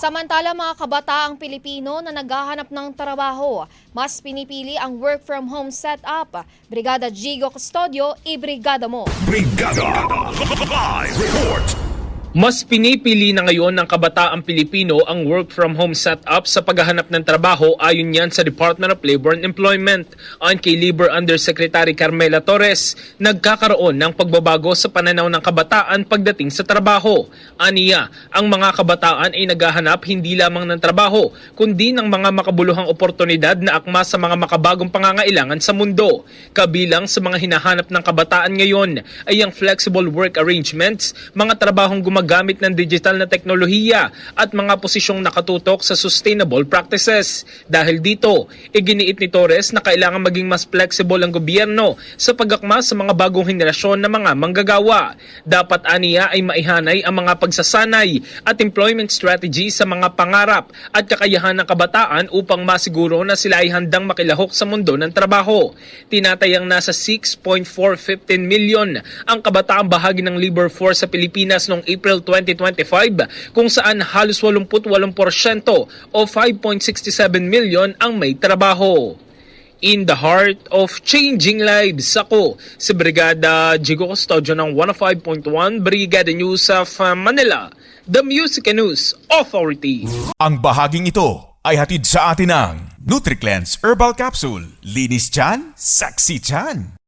Samantala mga kabataang Pilipino na naghahanap ng trabaho, mas pinipili ang work from home setup. Brigada Jigo Custodio, ibrigada mo! Brigada Live Report. Mas pinipili na ngayon ng kabataang Pilipino ang work-from-home setup sa paghahanap ng trabaho ayon yan sa Department of Labor and Employment. Ayon kay Labor Undersecretary Carmela Torres, nagkakaroon ng pagbabago sa pananaw ng kabataan pagdating sa trabaho. Aniya, ang mga kabataan ay naghahanap hindi lamang ng trabaho, kundi ng mga makabuluhang oportunidad na akma sa mga makabagong pangangailangan sa mundo. Kabilang sa mga hinahanap ng kabataan ngayon ay ang flexible work arrangements, mga trabahong gumagamit ng digital na teknolohiya at mga posisyong nakatutok sa sustainable practices. Dahil dito, iginiit ni Torres na kailangan maging mas flexible ang gobyerno sa pag-akma sa mga bagong henerasyon na mga manggagawa. Dapat aniya ay maihanay ang mga pagsasanay at employment strategy sa mga pangarap at kakayahan ng kabataan upang masiguro na sila ay handang makilahok sa mundo ng trabaho. Tinatayang nasa 6.415 million ang kabataang bahagi ng labor force sa Pilipinas noong April 2025, kung saan halos 88% o 5.67 million ang may trabaho. In the heart of changing lives, ako si Brigada Jigo Custodio ng 105.1 Brigada News of Manila, the Music and News Authority. Ang bahaging ito ay hatid sa atin ng NutriCleanse Herbal Capsule. Linis tiyan, sexy tiyan.